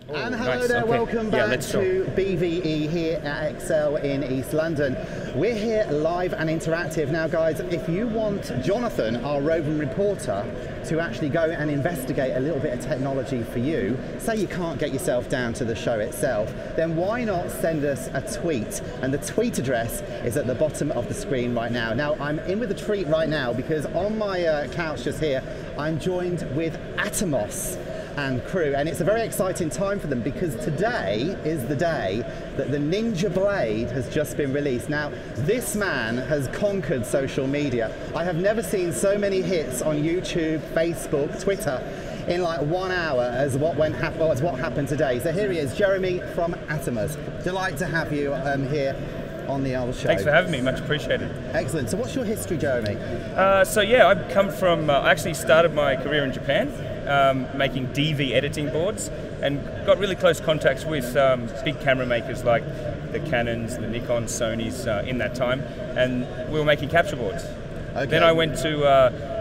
And hello nice. there, Okay. welcome back to BVE here at Excel in East London. We're here live and interactive. Now guys, if you want Jonathan, our roving reporter, to actually go and investigate a little bit of technology for you, say you can't get yourself down to the show itself, then why not send us a tweet? And the tweet address is at the bottom of the screen right now. Now I'm in with a treat right now because on my couch just here, I'm joined with Atomos and crew, and it's a very exciting time for them because today is the day that the Ninja Blade has just been released. Now this man has conquered social media. I have never seen so many hits on YouTube, Facebook, Twitter in like 1 hour as what happened today. So here he is, Jeromy from Atomos. Delight to have you here on the old show. Thanks for having me, much appreciated. Excellent. So what's your history, Jeromy? So yeah, I've come from, I actually started my career in Japan, making DV editing boards, and got really close contacts with big camera makers like the Canons, the Nikons, Sonys in that time, and we were making capture boards. Okay. Then I went to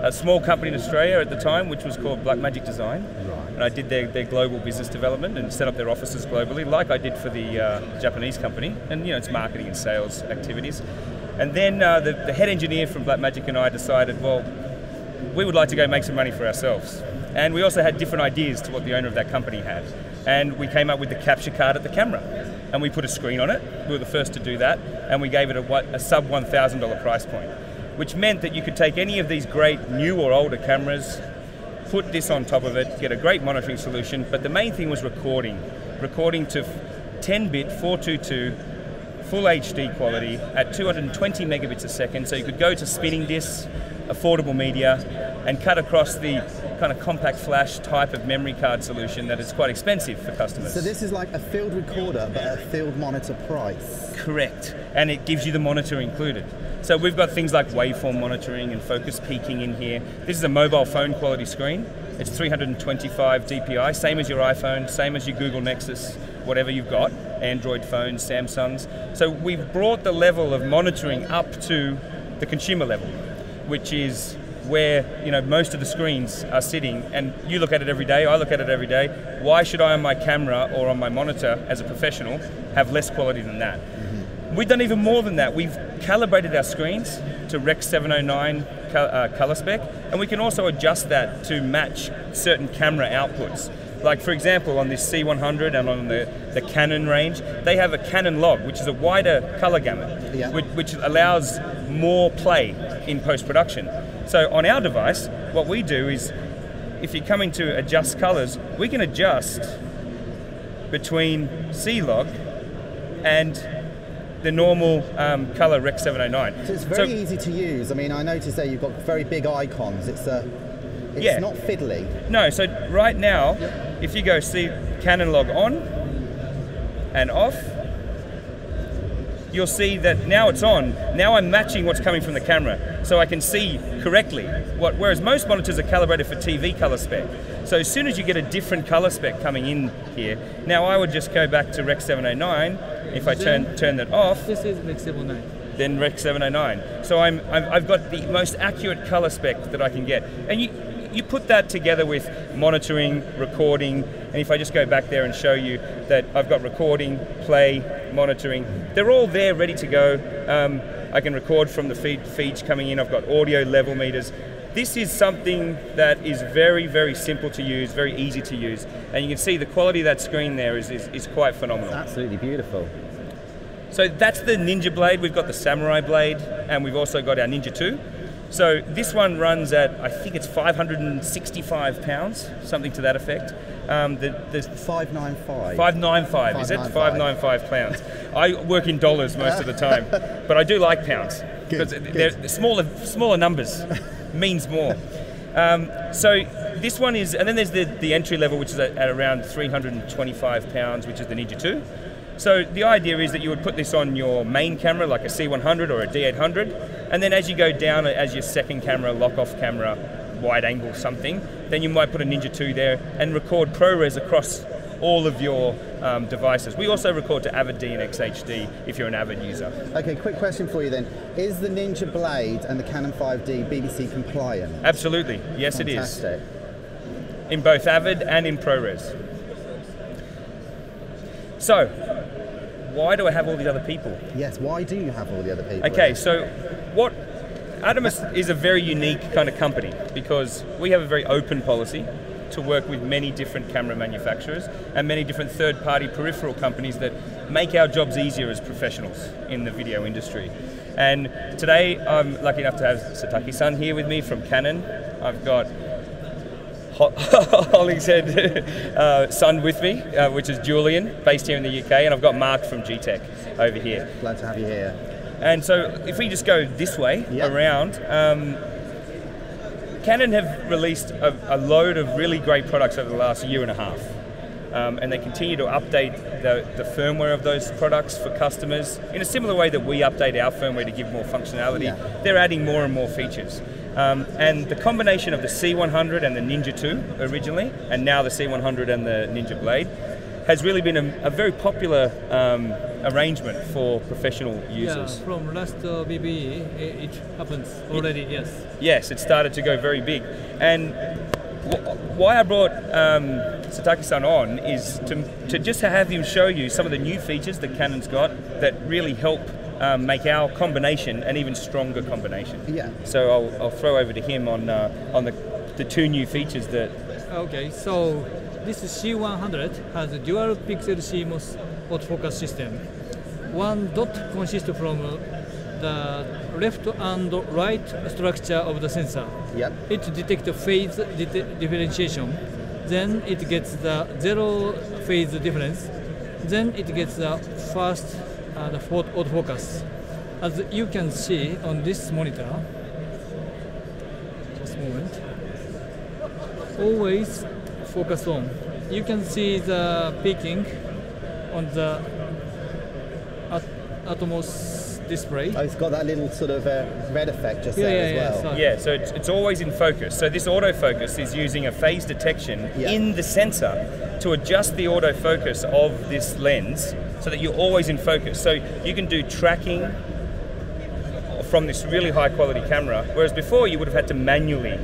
a small company in Australia at the time, which was called Blackmagic Design. Right. And I did their global business development and set up their offices globally, like I did for the Japanese company, and it's marketing and sales activities. And then the head engineer from Blackmagic and I decided, well, we would like to go make some money for ourselves. And we also had different ideas to what the owner of that company had. And we came up with the capture card at the camera. And we put a screen on it. We were the first to do that. And we gave it a sub $1,000 price point, which meant that you could take any of these great new or older cameras, put this on top of it, get a great monitoring solution. But the main thing was recording. Recording to 10-bit 422 full HD quality at 220 megabits a second. So you could go to spinning discs, affordable media, and cut across the kind of compact flash type of memory card solution that is quite expensive for customers. So this is like a field recorder, but at a field monitor price. Correct, and it gives you the monitor included. So we've got things like waveform monitoring and focus peaking in here. This is a mobile phone quality screen. It's 325 DPI, same as your iPhone, same as your Google Nexus, whatever you've got, Android phones, Samsungs. So we've brought the level of monitoring up to the consumer level, which is where most of the screens are sitting, and you look at it every day, I look at it every day. Why should I on my camera or on my monitor as a professional have less quality than that? Mm-hmm. We've done even more than that. We've calibrated our screens to Rec 709 color spec, and we can also adjust that to match certain camera outputs. Like for example, on this C100 and on the Canon range, they have a Canon log, which is a wider color gamut, yeah, which allows more play in post-production. So on our device, what we do is, if you're coming to adjust colors, we can adjust between C-Log and the normal color Rec 709. So it's very easy to use. I mean, I noticed there you've got very big icons. It's not fiddly. No, so right now, if you go see Canon log on and off, you'll see that now it's on. Now I'm matching what's coming from the camera, so I can see correctly. Whereas most monitors are calibrated for TV color spec. So as soon as you get a different color spec coming in here, now I would just go back to Rec 709. If I turn that off, this is Rec 709. Then Rec 709. So I've got the most accurate color spec that I can get, and you put that together with monitoring, recording, and if I just go back there and show you that I've got recording, play, monitoring, they're all there ready to go. I can record from the feeds coming in. I've got audio level meters. This is something that is very, very simple to use, very easy to use, and you can see the quality of that screen there is quite phenomenal. It's absolutely beautiful. So that's the Ninja Blade. We've got the Samurai Blade, and we've also got our Ninja 2. So this one runs at, I think it's 565 pounds, something to that effect. There's 595. 595, is it? 595 pounds. I work in dollars most of the time, but I do like pounds because they're smaller numbers means more. So this one is, and then there's the entry level, which is at around 325 pounds, which is the Ninja 2. So the idea is that you would put this on your main camera, like a C100 or a D800, and then as you go down as your second camera, lock-off camera, wide angle something, then you might put a Ninja 2 there and record ProRes across all of your devices. We also record to Avid D and XHD if you're an Avid user. Okay, quick question for you then. Is the Ninja Blade and the Canon 5D BBC compliant? Absolutely, yes. Fantastic. It is. In both Avid and in ProRes. So, why do I have all these other people? Yes, why do you have all the other people? Okay, so Atomos is a very unique kind of company because we have a very open policy to work with many different camera manufacturers and many different third-party peripheral companies that make our jobs easier as professionals in the video industry. And today I'm lucky enough to have Sataki-san here with me from Canon. I've got Holly's head son with me, which is Julian, based here in the UK, and I've got Mark from G-Tech over here. Glad to have you here. And so if we just go this way, around, Canon have released a load of really great products over the last year and a half. And they continue to update the firmware of those products for customers in a similar way that we update our firmware to give more functionality. Yeah. They're adding more and more features. And the combination of the C100 and the Ninja 2 originally, and now the C100 and the Ninja Blade, has really been a very popular arrangement for professional users. Yeah, from last BVE, it happens already, yes. Yes, it started to go very big. And why I brought Sataki-san on is to just have him show you some of the new features that Canon's got that really help make our combination an even stronger combination. Yeah. So I'll throw over to him on the two new features that... Okay, so this C100 has a dual pixel CMOS autofocus system. One dot consists from the left and right structure of the sensor. Yep. It detects phase differentiation. Then it gets the zero phase difference. Then it gets the first the autofocus. As you can see on this monitor, just a moment, always focus on. You can see the peaking on the Atomos display. Oh, it's got that little sort of red effect just there as well. Yeah, so it's always in focus. So this autofocus is using a phase detection in the sensor to adjust the autofocus of this lens so that you're always in focus. So you can do tracking from this really high quality camera, whereas before you would have had to manually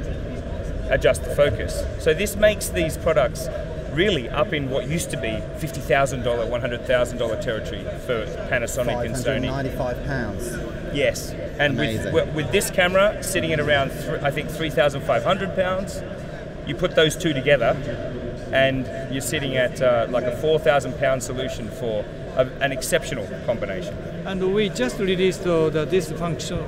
adjust the focus. So this makes these products really up in what used to be $50,000, $100,000 territory for Panasonic and Sony. £595. Yes, and with this camera sitting at around I think £3,500, you put those two together and you're sitting at like a £4,000 solution for an exceptional combination. And we just released this function,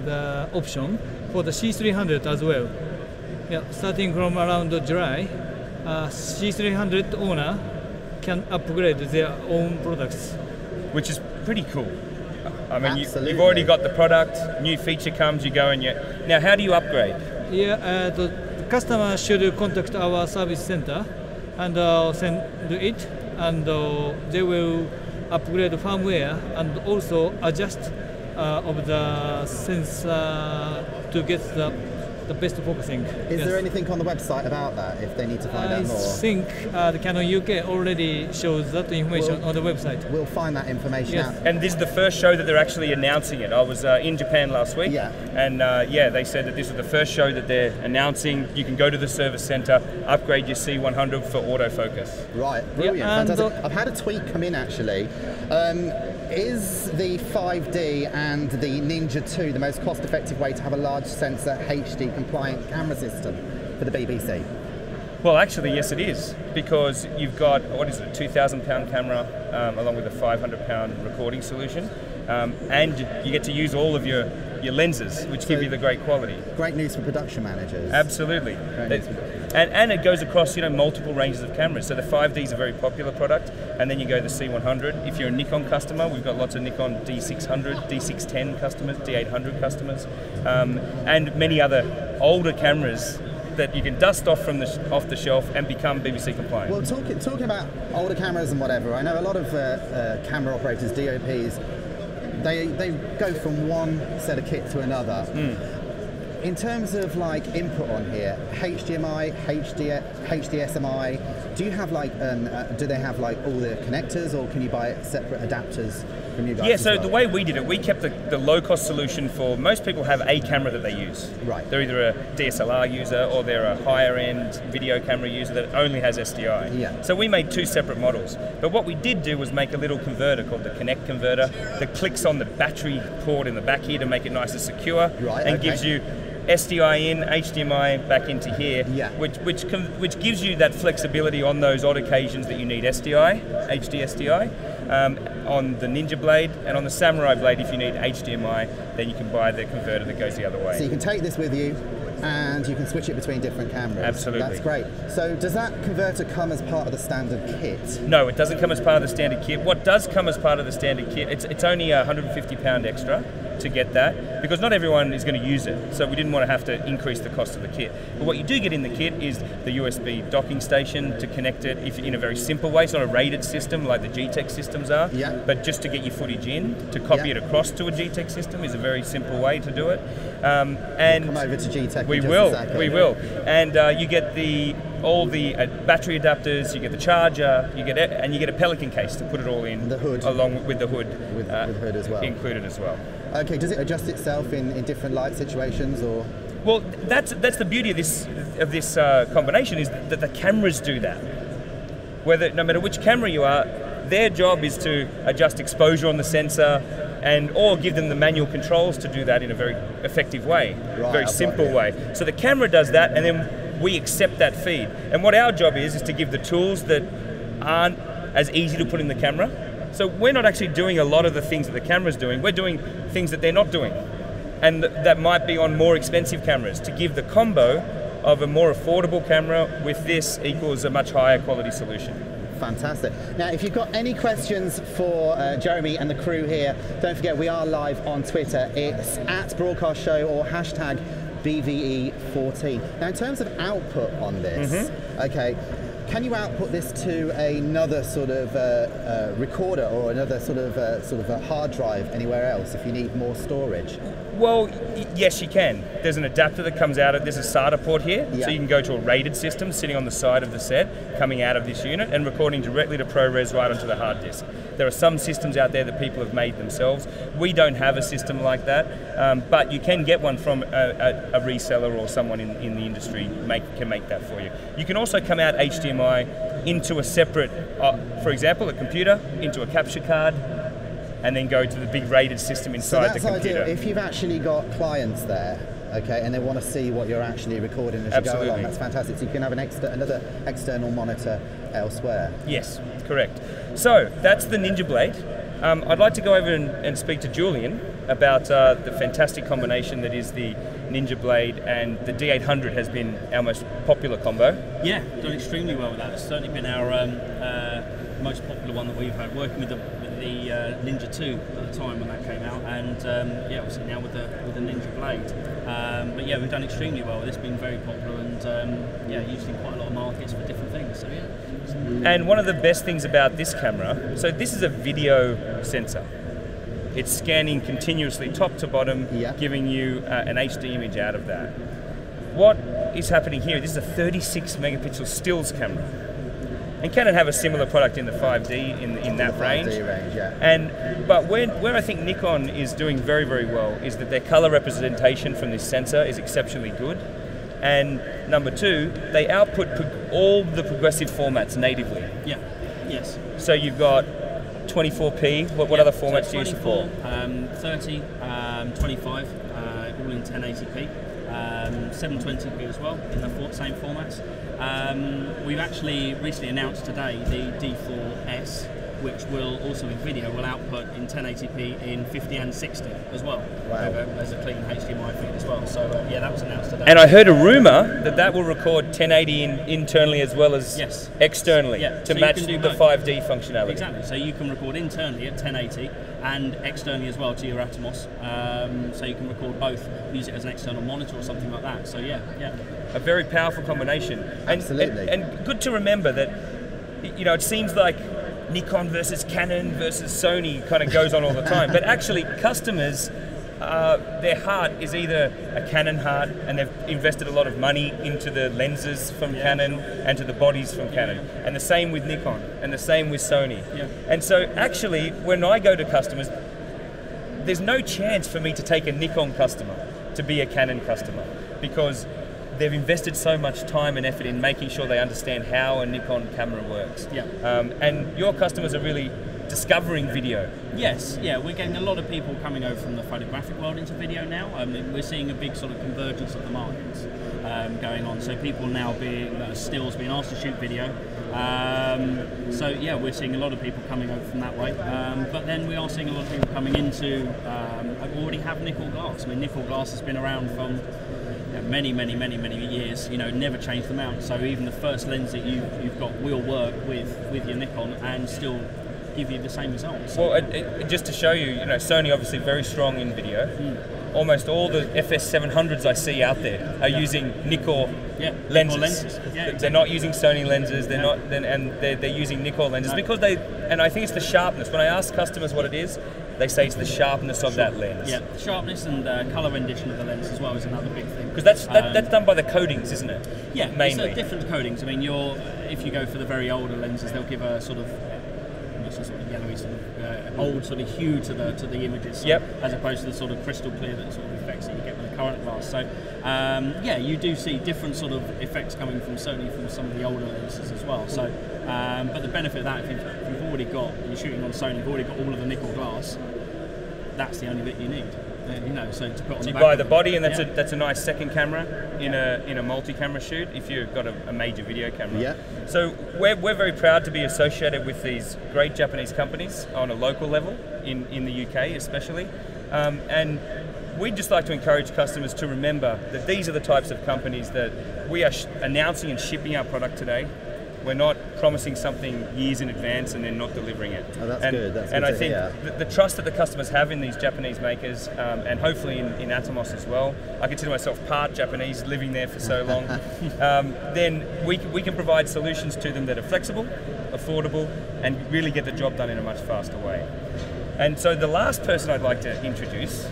the option for the C300 as well. Yeah, starting from around July, C300 owner can upgrade their own products. Which is pretty cool. I mean, you've already got the product, new feature comes, you go and now how do you upgrade? Yeah, the customer should contact our service center and send it, and they will upgrade the firmware and also adjust of the sensor to get the best focusing. Is there anything on the website about that if they need to find out more? I think the Canon UK already shows that information on the website. We'll find that information out. And this is the first show that they're actually announcing it. I was in Japan last week, and they said that this was the first show that they're announcing. You can go to the service center, upgrade your C100 for autofocus. Right, brilliant, fantastic. I've had a tweet come in actually. Is the 5D and the Ninja 2 the most cost-effective way to have a large sensor HD compliant camera system for the BBC? Well, actually, yes, it is, because you've got, what is it, a £2,000 camera along with a £500 recording solution, and you get to use all of your lenses, which give you the great quality. Great news for production managers. Absolutely. And it goes across, multiple ranges of cameras. So the 5D is a very popular product, and then you go to the C100. If you're a Nikon customer, we've got lots of Nikon D600, D610 customers, D800 customers, and many other older cameras that you can dust off from off the shelf and become BBC compliant. Well, talking about older cameras and whatever, I know a lot of camera operators, DOPs, they go from one set of kit to another. In terms of like input on here, HDMI, HDSMI, do you have like, do they have like all the connectors, or can you buy separate adapters from you guys? Yeah, so the way we did it, we kept the low-cost solution for most people have a camera that they use. Right. They're either a DSLR user or they're a higher-end video camera user that only has SDI. Yeah. So we made 2 separate models. But what we did do was make a little converter called the Connect converter that clicks on the battery port in the back here to make it nice and secure, right, and gives you SDI in, HDMI back into here, yeah. which gives you that flexibility on those odd occasions that you need SDI, HD SDI, on the Ninja Blade, and on the Samurai Blade, if you need HDMI, then you can buy the converter that goes the other way. So you can take this with you, and you can switch it between different cameras. Absolutely. That's great. So does that converter come as part of the standard kit? No, it doesn't come as part of the standard kit. What does come as part of the standard kit, it's only £150 extra to get that, because not everyone is going to use it, so we didn't want to have to increase the cost of the kit. But what you do get in the kit is the USB docking station to connect it if in a very simple way. It's not a rated system like the G-Tech systems are, yeah. but just to get your footage in, to copy it across to a G-Tech system is a very simple way to do it. And we'll come over to G-Tech. We will. And you get all the battery adapters, you get the charger, you get it, and you get a Pelican case to put it all in. The hood. Along with the hood. With the hood as well. Included as well. Okay, does it adjust itself in different light situations, or? Well, that's the beauty of this combination, is that the cameras do that. No matter which camera you are, their job is to adjust exposure on the sensor, or give them the manual controls to do that in a very effective way, very simple way. So the camera does that, and then we accept that feed. And what our job is to give the tools that aren't as easy to put in the camera. So we're not actually doing a lot of the things that the camera's doing. We're doing things that they're not doing, and that might be on more expensive cameras, to give the combo of a more affordable camera with this equals a much higher quality solution. Fantastic. Now, if you've got any questions for Jeromy and the crew here, don't forget we are live on Twitter. It's @BroadcastShow or hashtag BVE14. Now, in terms of output on this, okay, can you output this to another sort of recorder or another sort of a hard drive anywhere else if you need more storage? Well, yes, you can. There's an adapter that comes out of, there's a SATA port here, so you can go to a rated system sitting on the side of the set, coming out of this unit and recording directly to ProRes right onto the hard disk. There are some systems out there that people have made themselves. We don't have a system like that, but you can get one from a reseller or someone in the industry can make that for you. You can also come out HDMI into a separate, for example, a computer, into a capture card, and then go to the big rated system inside the computer. Ideal. If you've actually got clients there, okay, and they want to see what you're actually recording as you go along, that's fantastic. So you can have another external monitor elsewhere. Yes, correct. So that's the Ninja Blade. I'd like to go over and speak to Julian about the fantastic combination that is the Ninja Blade, and the D800 has been our most popular combo. Yeah, done extremely well with that. It's certainly been our most popular one that we've had, working with the Ninja 2 at the time when that came out, and yeah, obviously now with the Ninja Blade. But yeah, we've done extremely well. It's been very popular, and yeah, used in quite a lot of markets for different things. So yeah. And one of the best things about this camera, so this is a video sensor. It's scanning continuously, top to bottom, giving you an HD image out of that. What is happening here? This is a 36 megapixel stills camera. And Canon have a similar product in the 5D in that range. But where I think Nikon is doing very, very well is that their color representation from this sensor is exceptionally good. And number two, they output all the progressive formats natively. Yeah. Yes. So you've got 24p. What other formats do you support? 30, 25, all in 1080p. 720p as well in the same formats. We've actually recently announced today the D4S, which will also in video will output in 1080p in 50 and 60 as well. Wow. As a clean HDMI feed as well. So yeah, that was announced today. And I heard a rumor that will record 1080 internally as well as externally to match the 5D functionality. Exactly. So you can record internally at 1080 and externally as well to your Atomos. So you can record both, use it as an external monitor or something like that. So yeah. A very powerful combination. Absolutely. And good to remember that, you know, it seems like Nikon versus Canon versus Sony kind of goes on all the time, but actually customers their heart is either a Canon heart, and they've invested a lot of money into the lenses from Canon and to the bodies from Canon, and the same with Nikon, and the same with Sony. And so actually, when I go to customers, there's no chance for me to take a Nikon customer to be a Canon customer, because they've invested so much time and effort in making sure they understand how a Nikon camera works. And your customers are really discovering video. Yes, we're getting a lot of people coming over from the photographic world into video now. We're seeing a big sort of convergence of the markets going on. So people now stills being asked to shoot video. So yeah, we're seeing a lot of people coming over from that way. But then we are seeing a lot of people coming into already have nickel glass. I mean, nickel glass has been around from many years, never changed them out. So even the first lens that you've got will work with your Nikon and still give you the same results. Well, just to show you, Sony obviously very strong in video. Almost all the FS700s I see out there are using Nikkor lenses. They're not using Sony lenses. They're not, and they're using Nikkor lenses because and I think it's the sharpness. When I ask customers what it is, they say it's the sharpness of that lens. Yeah, the sharpness and color rendition of the lens as well is another big thing. Because that's done by the coatings, isn't it? Yeah, mainly. It's different coatings. I mean, if you go for the very older lenses, they'll give a sort of yellowy sort of old sort of hue to the images, as opposed to the sort of crystal clear that sort of effects that you get with the current glass. So you do see different sort of effects coming from Sony from some of the older lenses as well. So but the benefit of that, if you've already got, you're shooting on Sony, you've already got all of the nickel glass, that's the only bit you need. So to put on you buy the body, and that's a nice second camera in a multi-camera shoot if you've got a major video camera. So we're very proud to be associated with these great Japanese companies on a local level in the UK especially, and we'd just like to encourage customers to remember that these are the types of companies that we are announcing and shipping our product today. We're not promising something years in advance and then not delivering it. Oh, that's good. That's good I think the trust that the customers have in these Japanese makers, and hopefully in Atomos as well, I consider myself part Japanese, living there for so long, then we can provide solutions to them that are flexible, affordable, and really get the job done in a much faster way. And so the last person I'd like to introduce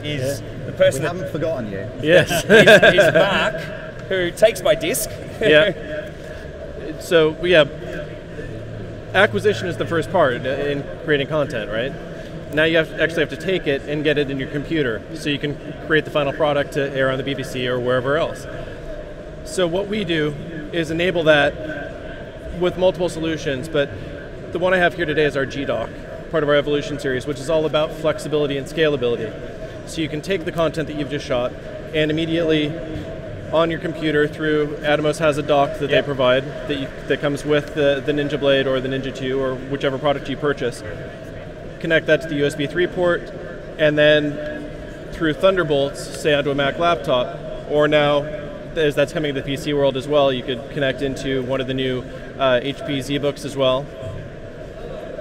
is the person we haven't forgotten you. Yes. is Mark, who takes my disc. So acquisition is the first part in creating content, right? Now you actually have to take it and get it in your computer so you can create the final product to air on the BBC or wherever else. So what we do is enable that with multiple solutions, but the one I have here today is our G-Dock, part of our Evolution series, which is all about flexibility and scalability. So you can take the content that you've just shot and immediately on your computer through Atomos has a dock that they provide that comes with the Ninja Blade or the Ninja 2 or whichever product you purchase. Connect that to the USB 3 port, and then through Thunderbolts, say onto a Mac laptop, or now as that's coming to the PC world as well, you could connect into one of the new HP ZBooks as well,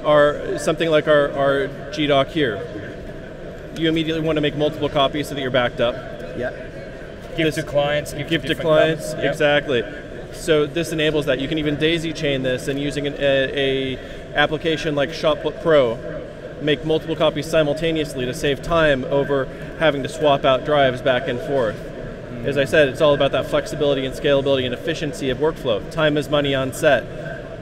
or something like our G-Dock here. You immediately want to make multiple copies so that you're backed up. Give to clients. Give to clients, exactly. So this enables that. You can even daisy chain this, and using a application like Shotput Pro, make multiple copies simultaneously to save time over having to swap out drives back and forth. As I said, it's all about that flexibility and scalability and efficiency of workflow. Time is money on set.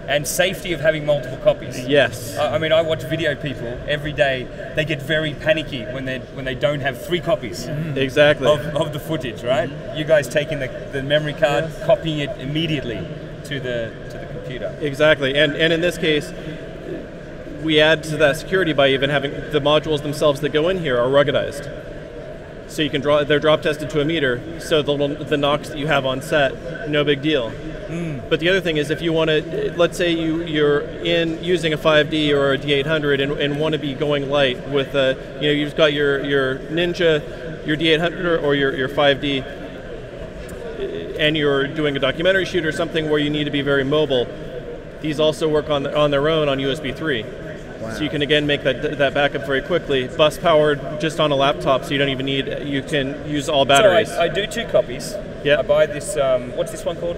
And safety of having multiple copies. Yes. I mean, I watch video people every day. They get very panicky when they don't have 3 copies. Exactly. Of the footage, right? You guys taking the memory card, copying it immediately to the computer. Exactly. And in this case, we add to that security by even having the modules themselves that go in here are ruggedized. So you can they're drop tested to a meter, so the knocks that you have on set, no big deal. But the other thing is, if you want to, let's say you're using a 5D or a D800 and want to be going light with you've got your Ninja, your D800 or your 5D, and you're doing a documentary shoot or something where you need to be very mobile. These also work on their own on USB 3. Wow. So you can again make that backup very quickly. Bus powered just on a laptop, so you don't even you can use all batteries. So I do 2 copies. I buy this, what's this one called?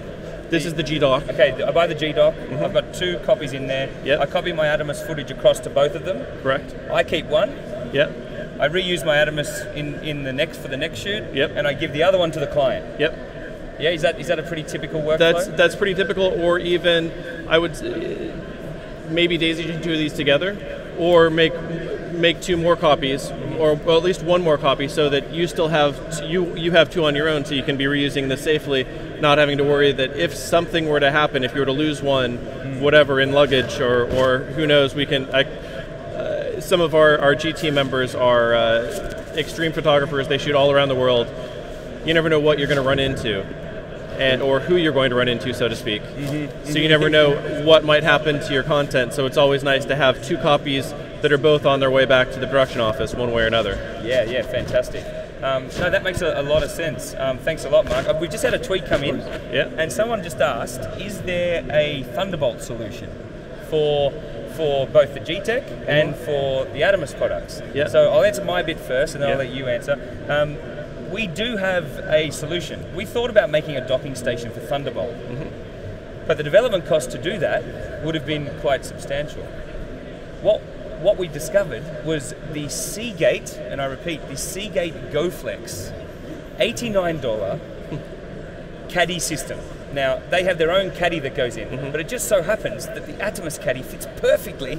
This is the G-Dock. Okay, I buy the G-Dock. I've got 2 copies in there. I copy my Atomos footage across to both of them. Correct. I keep one. I reuse my Atomos for the next shoot, Yep. and I give the other one to the client. Yep. Yeah, is that a pretty typical workflow? That's pretty typical, or even I would maybe daisy chain 2 of these together, or make 2 more copies, or well, at least 1 more copy, so that you still have you have 2 on your own, so you can be reusing this safely, not having to worry that if something were to happen, if you were to lose one, whatever in luggage or who knows, we can. Some of our GT members are extreme photographers. They shoot all around the world. You never know what you're going to run into, or who you're going to run into, so to speak. So you never know what might happen to your content. So it's always nice to have 2 copies that are both on their way back to the production office, one way or another. Yeah, fantastic. No, that makes a lot of sense. Thanks a lot, Mark. We just had a tweet come in, and someone just asked, is there a Thunderbolt solution for both the G-Tech and for the Atomos products? Yeah. So I'll answer my bit first, and then I'll let you answer. We do have a solution. We thought about making a docking station for Thunderbolt, but the development cost to do that would have been quite substantial. What we discovered was the Seagate, and I repeat, the Seagate GoFlex, $89 caddy system. Now, they have their own caddy that goes in, but it just so happens that the Atomos caddy fits perfectly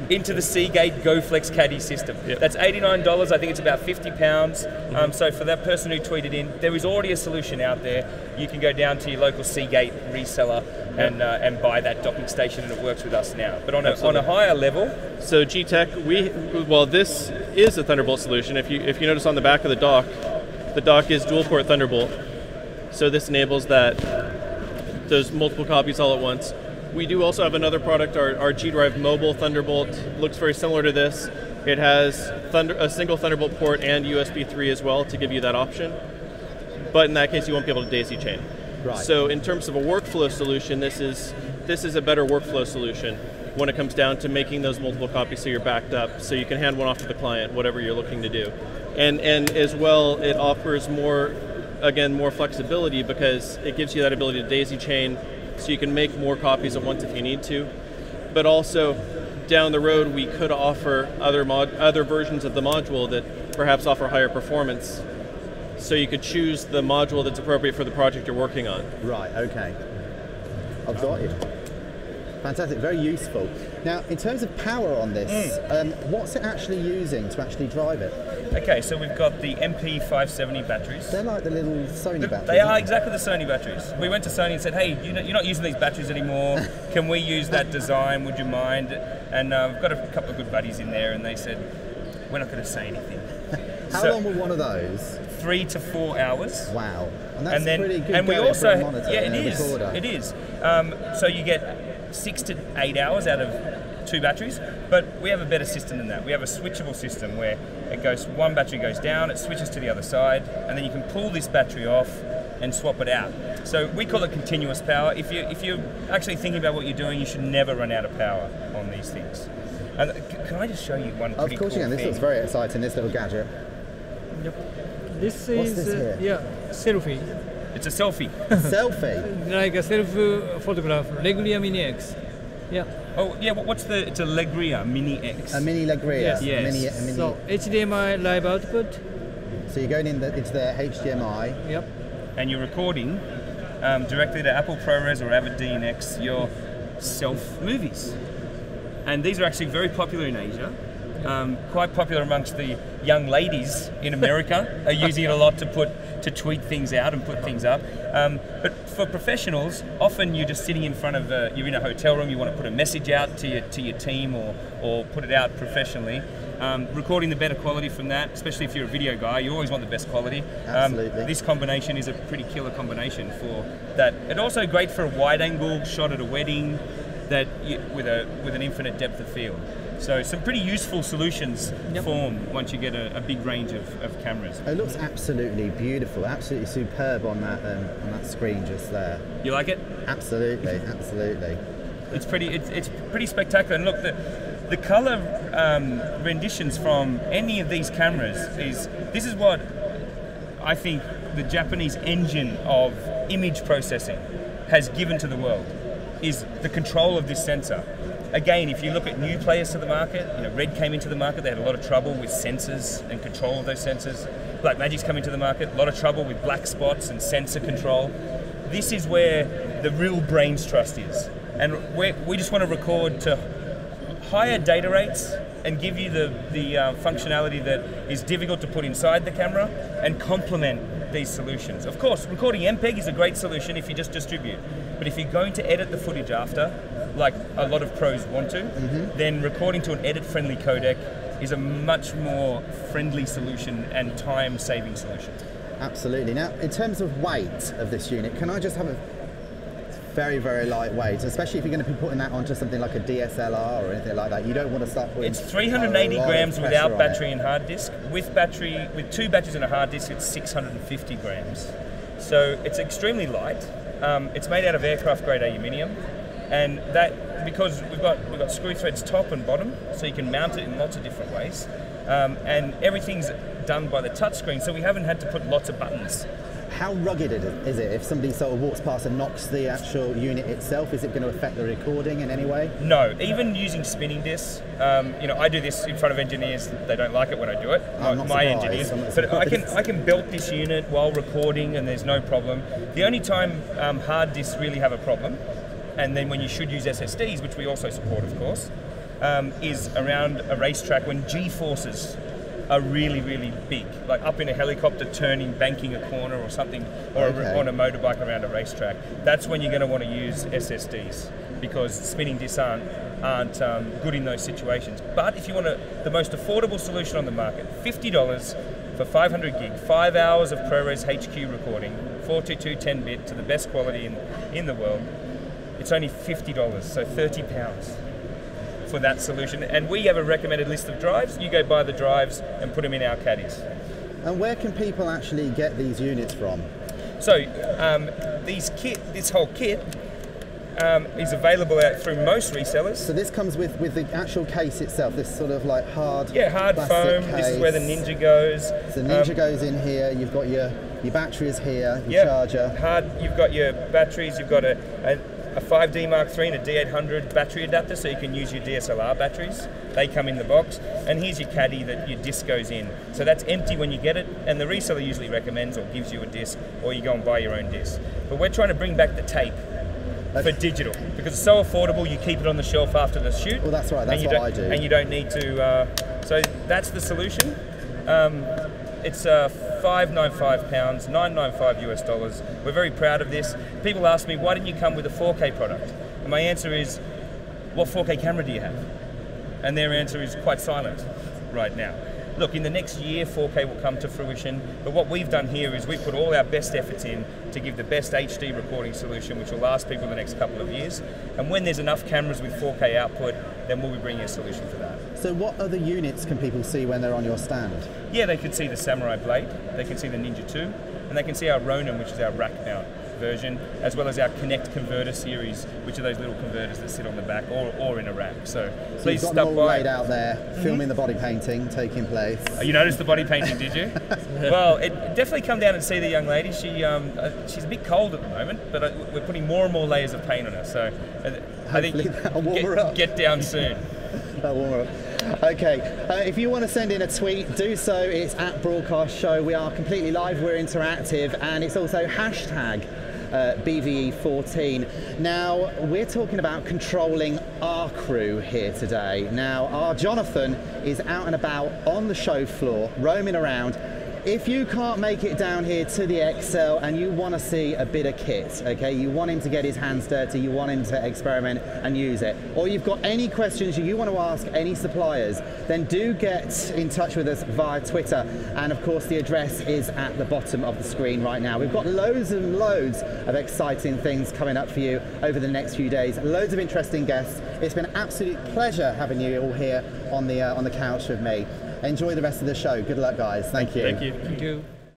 into the Seagate GoFlex caddy system. Yep. That's $89, I think it's about £50. So for that person who tweeted in, there is already a solution out there. You can go down to your local Seagate reseller and buy that docking station, and it works with us now. But on a higher level... So G-Tech, this is a Thunderbolt solution. If you notice on the back of the dock is dual port Thunderbolt. So this enables those multiple copies all at once. We do also have another product, our G-Drive Mobile Thunderbolt. Looks very similar to this. It has a single Thunderbolt port and USB 3 as well to give you that option. But in that case, you won't be able to daisy chain. Right. So in terms of a workflow solution, this is a better workflow solution when it comes down to making those multiple copies so you're backed up, so you can hand one off to the client, whatever you're looking to do. And as well, it offers more flexibility because it gives you that ability to daisy chain, so you can make more copies at once if you need to. But also, down the road, we could offer other versions of the module that perhaps offer higher performance. So you could choose the module that's appropriate for the project you're working on. Right, okay. I've got you. Fantastic, very useful. Now, in terms of power on this, what's it actually using to actually drive it? Okay, so we've got the MP570 batteries. They're like the little Sony batteries. They are exactly the Sony batteries. We went to Sony and said, hey, you're not using these batteries anymore. Can we use that design? Would you mind? And we've got a couple of good buddies in there, and they said, we're not going to say anything. How long were one of those? 3 to 4 hours. Wow. And that's pretty good. And we also, monitor it is. So you get 6 to 8 hours out of 2 batteries, but we have a better system than that. We have a switchable system where one battery goes down, it switches to the other side, and then you can pull this battery off and swap it out. So we call it continuous power. If you're actually thinking about what you're doing, you should never run out of power on these things. And can I just show you one pretty cool Of course you can. This thing? looks very exciting, this little gadget. Yep. This is this here? selfie. It's a selfie. Selfie? Like a self photograph, Legria Mini X. Yeah. Oh yeah, it's a Legria Mini X. A mini Legria. Yes. Yes. A mini. So HDMI live output. So you're going into the HDMI. Yep. And you're recording directly to Apple ProRes or Avid DNX your self movies. And these are actually very popular in Asia. Quite popular amongst the young ladies in America are using it a lot to tweet things out and put things up. But for professionals, often you're just sitting in front of you're in a hotel room, you want to put a message out to your team or put it out professionally. Recording the better quality from that, especially if you're a video guy, you always want the best quality. Absolutely. This combination is a pretty killer combination for that. It's also great for a wide angle shot at a wedding with an infinite depth of field. So some pretty useful solutions form once you get a big range of cameras. It looks absolutely beautiful, absolutely superb on that screen just there. You like it? Absolutely, absolutely. It's pretty spectacular. And look, the color renditions from any of these cameras this is what I think the Japanese engine of image processing has given to the world, is the control of this sensor. again, if you look at new players to the market, Red came into the market, they had a lot of trouble with sensors and control of those sensors. Blackmagic's come into the market, a lot of trouble with black spots and sensor control. This is where the real brains trust is. And we just want to record to higher data rates and give you the functionality that is difficult to put inside the camera and complement these solutions. Of course, recording MPEG is a great solution if you just distribute. But if you're going to edit the footage after, like a lot of pros want to, then recording to an edit-friendly codec is a much more friendly solution and time-saving solution. Absolutely. Now, in terms of weight of this unit, can I just have a very, very lightweight, especially if you're going to be putting that onto something like a DSLR or anything like that. You don't want to start putting... It's 380 grams without battery and hard disk. With two batteries and a hard disk, it's 650 grams. So it's extremely light. It's made out of aircraft grade aluminium, and that because we've got screw threads top and bottom, so you can mount it in lots of different ways, and everything's done by the touchscreen, so we haven't had to put lots of buttons. How rugged is it? If somebody sort of walks past and knocks the actual unit itself, is it going to affect the recording in any way? No, even using spinning discs. I do this in front of engineers. They don't like it when I do it. My engineers, but I can belt this unit while recording, and there's no problem. The only time hard disks really have a problem, and then when you should use SSDs, which we also support, of course, is around a racetrack when G-forces are really, really big, like up in a helicopter turning, banking a corner or something, or on a motorbike around a racetrack. That's when you're going to want to use SSDs, because spinning discs aren't good in those situations. But if you want the most affordable solution on the market, $50 for 500 gig, 5 hours of ProRes HQ recording, 422 10-bit to the best quality in the world, it's only $50, so £30 for that solution. And we have a recommended list of drives. You go buy the drives and put them in our caddies. And where can people actually get these units from? So this whole kit is available through most resellers. So this comes with the actual case itself, this sort of like hard foam. Case. This is where the Ninja goes. So Ninja goes in here, you've got your batteries here, your charger. You've got your batteries, you've got a 5D Mark III and a D800 battery adapter, so you can use your DSLR batteries. They come in the box, and here's your caddy that your disc goes in. So that's empty when you get it, and the reseller usually recommends or gives you a disc, or you go and buy your own disc. But we're trying to bring back the tape for digital, because it's so affordable. You keep it on the shelf after the shoot. Well, that's right. That's what I do. And you don't need to. So that's the solution. It's £595, $995 US. We're very proud of this. People ask me, why didn't you come with a 4K product? And my answer is, what 4K camera do you have? And their answer is quite silent right now. Look, in the next year, 4K will come to fruition, but what we've done here is we've put all our best efforts in to give the best HD recording solution, which will last people the next couple of years. And when there's enough cameras with 4K output, then we'll be bringing a solution for that. So what other units can people see when they're on your stand? Yeah, they can see the Samurai Blade, they can see the Ninja 2, and they can see our Ronin, which is our rack mount version, as well as our Connect Converter series, which are those little converters that sit on the back or in a rack. So please stop by. You've got them all laid out there, filming the body painting taking place. You noticed the body painting, did you? Well, definitely come down and see the young lady. She's a bit cold at the moment, but we're putting more and more layers of paint on her. So I think that'll warm her up. Get down soon. That'll warm her up. Okay, if you want to send in a tweet, do so. It's at Broadcast Show. We are completely live, we're interactive, and it's also hashtag BVE14. Now, we're talking about controlling our crew here today. Now, our Jonathan is out and about on the show floor, roaming around. If you can't make it down here to the Excel and you want to see a bit of kit, okay, you want him to get his hands dirty, you want him to experiment and use it, or you've got any questions you want to ask any suppliers, then do get in touch with us via Twitter. And of course, the address is at the bottom of the screen right now. We've got loads and loads of exciting things coming up for you over the next few days. Loads of interesting guests. It's been an absolute pleasure having you all here on the couch with me. Enjoy the rest of the show. Good luck, guys. Thank you. Thank you. Thank you.